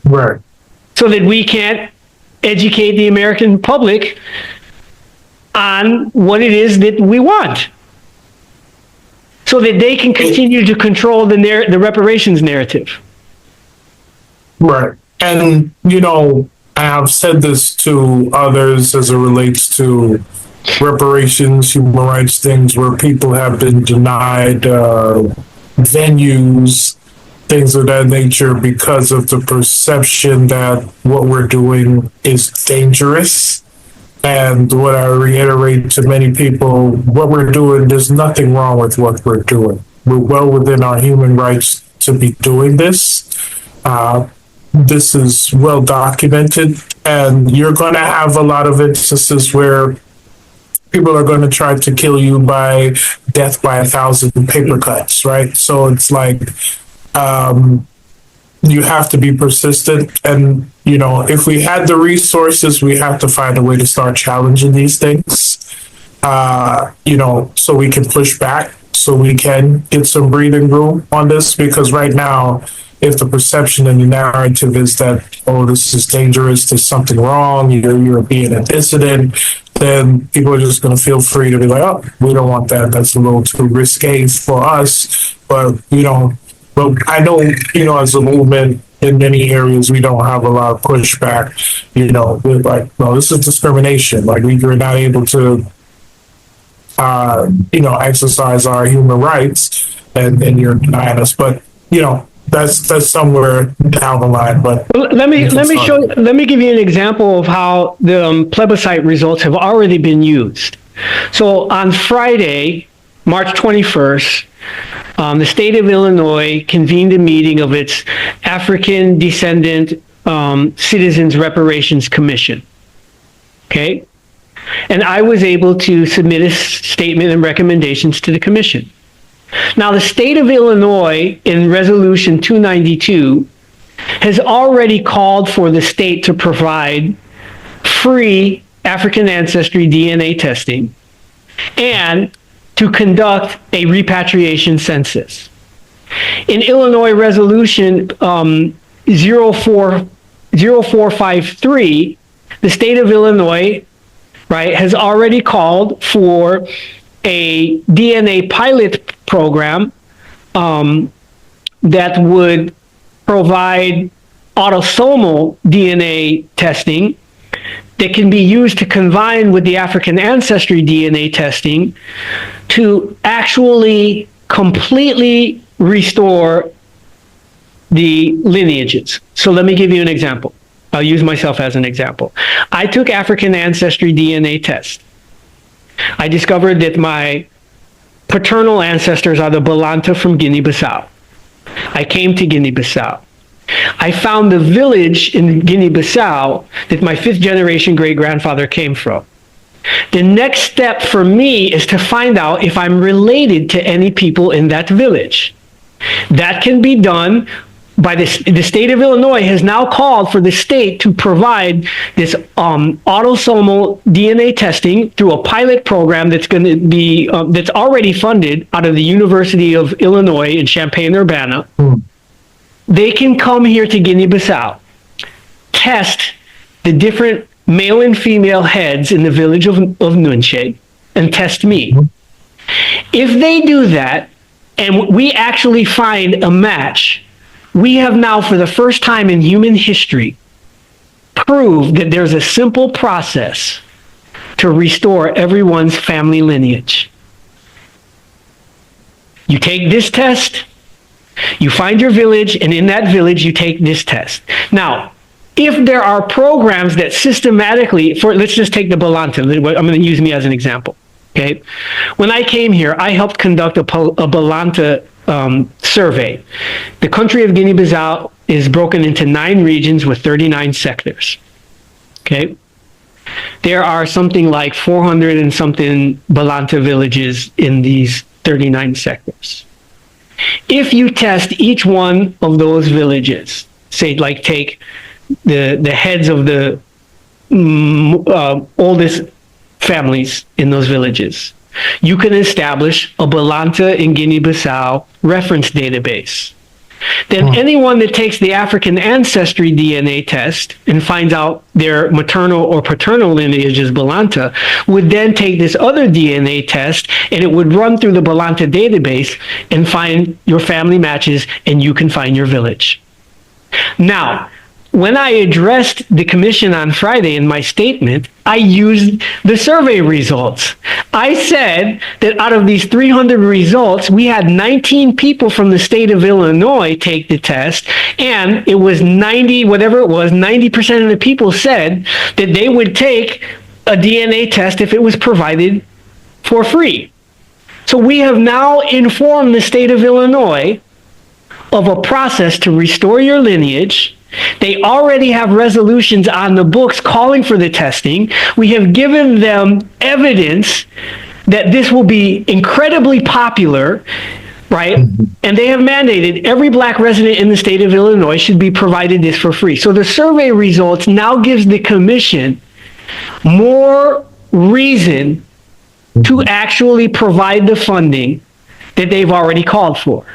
Right. So that we can't educate the American public on what it is that we want. So that they can continue to control the reparations narrative. Right. And, you know, I've said this to others as it relates to reparations, human rights things where people have been denied venues, things of that nature because of the perception that what we're doing is dangerous. And what I reiterate to many people, what we're doing, there's nothing wrong with what we're doing. We're well within our human rights to be doing this. This is well documented, and you're going to have a lot of instances where people are going to try to kill you by death by 1,000 paper cuts, right? So it's like, you have to be persistent. And, you know, if we had the resources, we have to find a way to start challenging these things, you know, so we can push back, so we can get some breathing room on this. Because right now, if the perception and the narrative is that, oh, this is dangerous, there's something wrong, you're being a dissident, then people are just going to feel free to be like, oh, we don't want that. That's a little too risque for us. But, you know, but I know, you know, as a movement in many areas, we don't have a lot of pushback, you know, with like, no, this is discrimination. Like, we're not able to, you know, exercise our human rights, and you're denying us. But, you know, that's somewhere down the line. But let me give you an example of how the plebiscite results have already been used. So on Friday, March 21st, the state of Illinois convened a meeting of its African Descendant Citizens Reparations Commission. Okay? And I was able to submit a statement and recommendations to the commission. Now, the state of Illinois, in Resolution 292, has already called for the state to provide free African ancestry DNA testing and to conduct a repatriation census. In Illinois Resolution 0453, the state of Illinois, right, has already called for a DNA pilot program that would provide autosomal DNA testing that can be used to combine with the African ancestry DNA testing to actually completely restore the lineages. So let me give you an example. I'll use myself as an example. I took African ancestry DNA test. I discovered that my paternal ancestors are the Balanta from Guinea-Bissau. I came to Guinea-Bissau. I found the village in Guinea-Bissau that my fifth generation great-grandfather came from. The next step for me is to find out if I'm related to any people in that village. That can be done by the state of Illinois has now called for the state to provide this autosomal DNA testing through a pilot program that's going to be that's already funded out of the University of Illinois in Champaign-Urbana. They can come here to Guinea-Bissau, test the different male and female heads in the village of Nunche, and test me. If they do that, and we actually find a match, we have now, for the first time in human history, proved that there's a simple process to restore everyone's family lineage. You take this test, you find your village, and in that village, you take this test. Now, if there are programs that systematically, let's just take the Balanta, I'm going to use me as an example, okay? When I came here, I helped conduct a Balanta survey. The country of Guinea-Bissau is broken into 9 regions with 39 sectors. Okay? There are something like 400 and something Balanta villages in these 39 sectors. If you test each one of those villages, say like take the heads of the oldest families in those villages. You can establish a Balanta in Guinea-Bissau reference database. Then anyone that takes the African ancestry DNA test and finds out their maternal or paternal lineage is Balanta would then take this other DNA test, and it would run through the Balanta database and find your family matches, and you can find your village. Now, when I addressed the commission on Friday in my statement, I used the survey results. I said that out of these 300 results, we had 19 people from the state of Illinois take the test, and it was 90, whatever it was, 90% of the people said that they would take a DNA test if it was provided for free. So we have now informed the state of Illinois of a process to restore your lineage. They already have resolutions on the books calling for the testing. We have given them evidence that this will be incredibly popular, right? And they have mandated every black resident in the state of Illinois should be provided this for free. So the survey results now gives the commission more reason to actually provide the funding that they've already called for.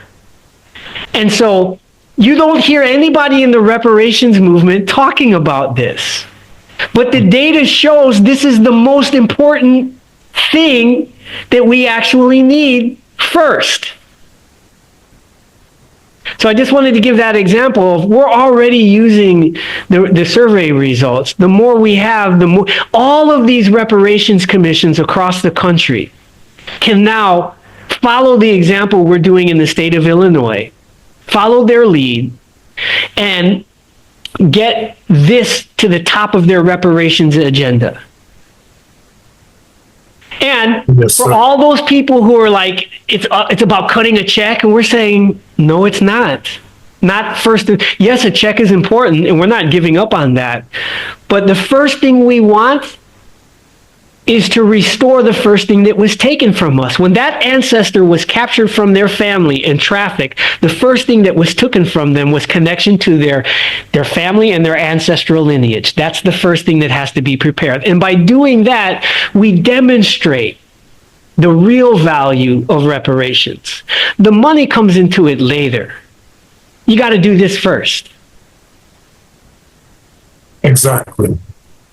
And so you don't hear anybody in the reparations movement talking about this. But the data shows this is the most important thing that we actually need first. So I just wanted to give that example of we're already using the survey results. The more we have, the more all of these reparations commissions across the country can now follow the example we're doing in the state of Illinois, follow their lead, and get this to the top of their reparations agenda. And yes, for all those people who are like, it's about cutting a check, and we're saying, no, it's not. Not first. Yes, a check is important, and we're not giving up on that. But the first thing we want is to restore the first thing that was taken from us. When that ancestor was captured from their family and trafficked, the first thing that was taken from them was connection to their family and their ancestral lineage. That's the first thing that has to be prepared. And by doing that, we demonstrate the real value of reparations. The money comes into it later. You got to do this first. Exactly.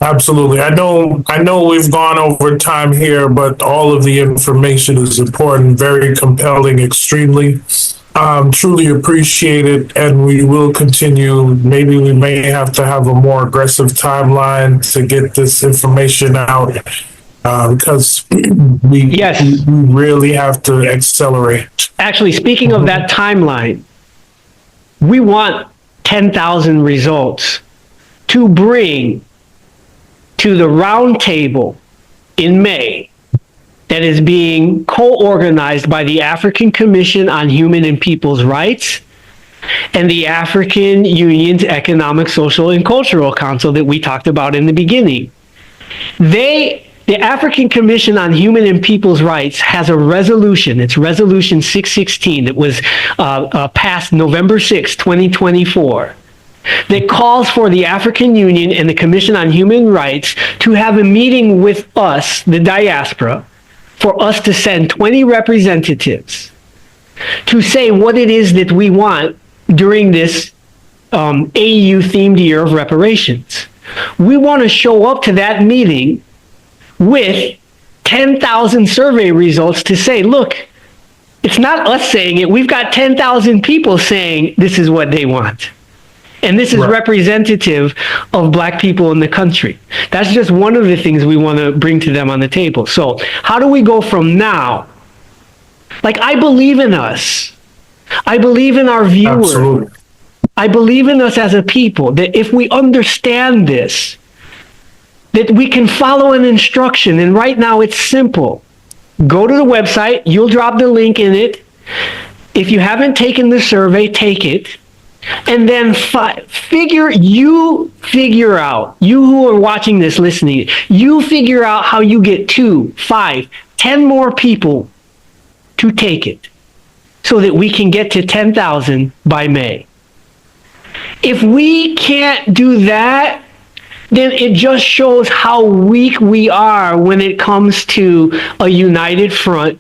Absolutely. I know we've gone over time here, but all of the information is important, very compelling, extremely. Truly appreciate it, and we will continue. Maybe we may have to have a more aggressive timeline to get this information out, because we really have to accelerate. Actually, speaking of that timeline, we want 10,000 results to bring to the round table in May that is being co-organized by the African Commission on Human and People's Rights and the African Union's Economic, Social, and Cultural Council that we talked about in the beginning. The African Commission on Human and People's Rights has a resolution. It's Resolution 616 that was passed November 6, 2024. That calls for the African Union and the Commission on Human Rights to have a meeting with us, the diaspora, for us to send 20 representatives to say what it is that we want during this AU-themed year of reparations. We want to show up to that meeting with 10,000 survey results to say, look, it's not us saying it. We've got 10,000 people saying this is what they want. And this is representative of black people in the country. That's just one of the things we want to bring to them on the table. So how do we go from now? Like, I believe in us. I believe in our viewers. Absolutely. I believe in us as a people, that if we understand this, that we can follow an instruction. And right now it's simple. Go to the website. You'll drop the link in it. If you haven't taken the survey, take it. And then figure out, you who are watching this, listening, you figure out how you get 2, 5, 10 more people to take it so that we can get to 10,000 by May. If we can't do that, then it just shows how weak we are when it comes to a united front,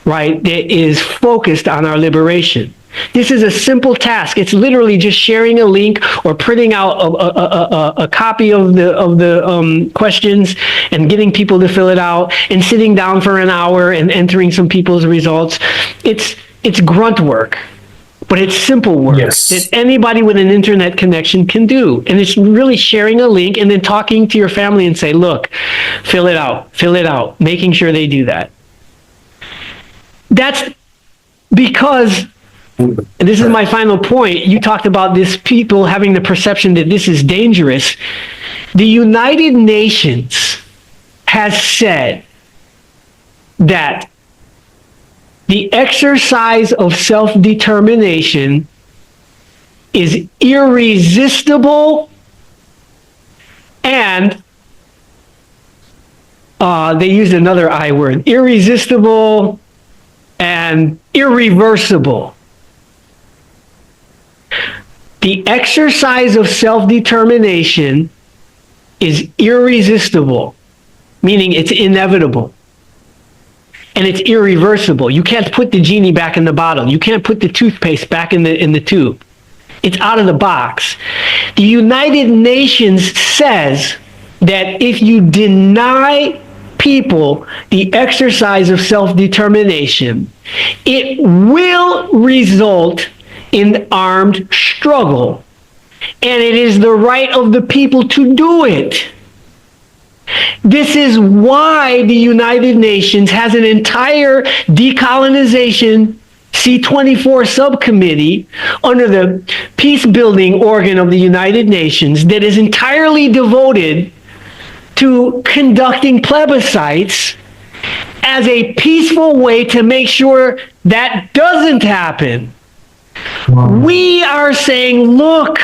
right, that is focused on our liberation. This is a simple task. It's literally just sharing a link or printing out a copy of the questions and getting people to fill it out and sitting down for an hour and entering some people's results. It's grunt work, but it's simple work that anybody with an internet connection can do. And it's really sharing a link and then talking to your family and say, look, fill it out, making sure they do that. That's because, and this is my final point, you talked about this people having the perception that this is dangerous. The United Nations has said that the exercise of self-determination is irresistible and they used another I word, irresistible and irreversible. The exercise of self-determination is irresistible, meaning it's inevitable. And it's irreversible. You can't put the genie back in the bottle. You can't put the toothpaste back in the tube. It's out of the box. The United Nations says that if you deny people the exercise of self-determination, it will result in armed struggle. And it is the right of the people to do it. This is why the United Nations has an entire decolonization C-24 subcommittee under the peace-building organ of the United Nations that is entirely devoted to conducting plebiscites as a peaceful way to make sure that doesn't happen. We are saying, look,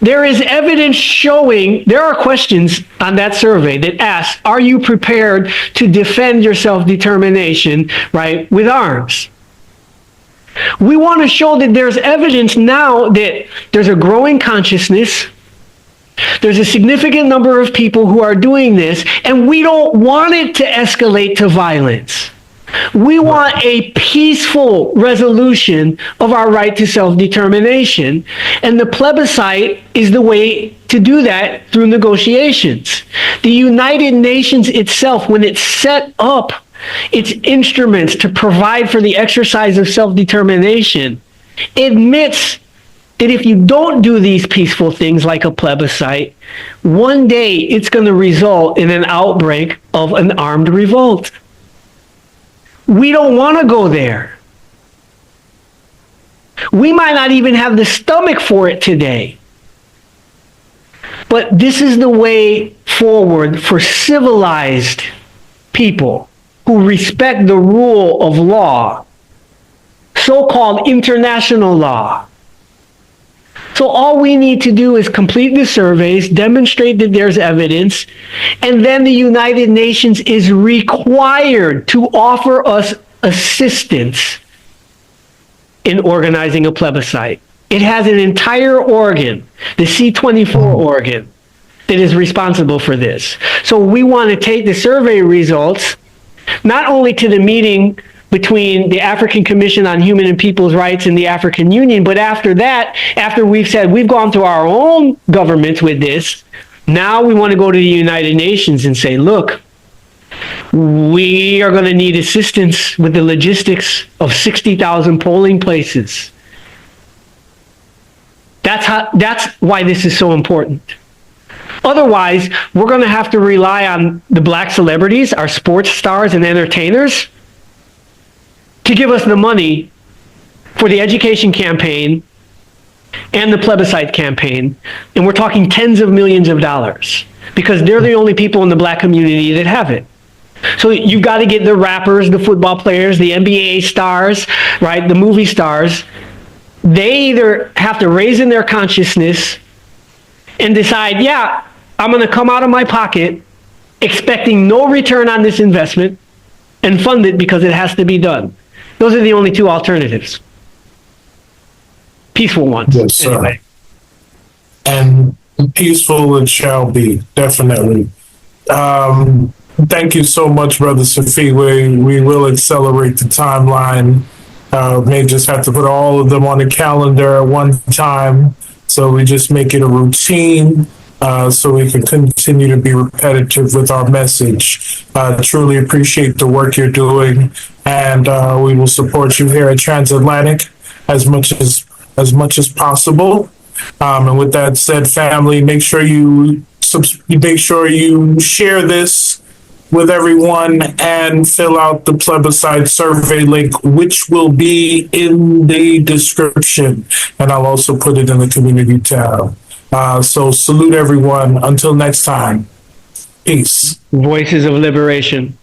there is evidence showing, there are questions on that survey that ask, are you prepared to defend your self-determination, right, with arms? We want to show that there's evidence now that there's a growing consciousness, there's a significant number of people who are doing this, and we don't want it to escalate to violence. We want a peaceful resolution of our right to self-determination, and the plebiscite is the way to do that through negotiations. The United Nations itself, when it set up its instruments to provide for the exercise of self-determination, admits that if you don't do these peaceful things like a plebiscite, one day it's going to result in an outbreak of an armed revolt. We don't want to go there. We might not even have the stomach for it today. But this is the way forward for civilized people who respect the rule of law, so-called international law. So all we need to do is complete the surveys, demonstrate that there's evidence, and then the United Nations is required to offer us assistance in organizing a plebiscite. It has an entire organ, the C-24 organ, that is responsible for this. So we want to take the survey results, not only to the meeting between the African Commission on Human and People's Rights and the African Union, but after that, after we've said we've gone to our own governments with this, now we want to go to the United Nations and say, look, we are going to need assistance with the logistics of 60,000 polling places. That's why this is so important. Otherwise, we're going to have to rely on the black celebrities, our sports stars and entertainers, to give us the money for the education campaign and the plebiscite campaign. And we're talking tens of millions of dollars because they're the only people in the black community that have it. So you've got to get the rappers, the football players, the NBA stars, right, the movie stars. They either have to raise in their consciousness and decide, yeah, I'm going to come out of my pocket expecting no return on this investment and fund it because it has to be done. Those are the only two alternatives. Peaceful ones. Yes, sir. Anyway. And Peaceful it shall be, definitely. Thank you so much, Brother Siphiwe. We will accelerate the timeline. May just have to put all of them on the calendar at one time. So we just make it a routine so we can continue to be repetitive with our message. Truly appreciate the work you're doing, and we will support you here at Transatlantic as much as possible. And with that said, family, make sure you share this with everyone and fill out the Plebiscite Survey link, which will be in the description. And I'll also put it in the community tab. So salute everyone. Until next time. Peace. Voices of Liberation.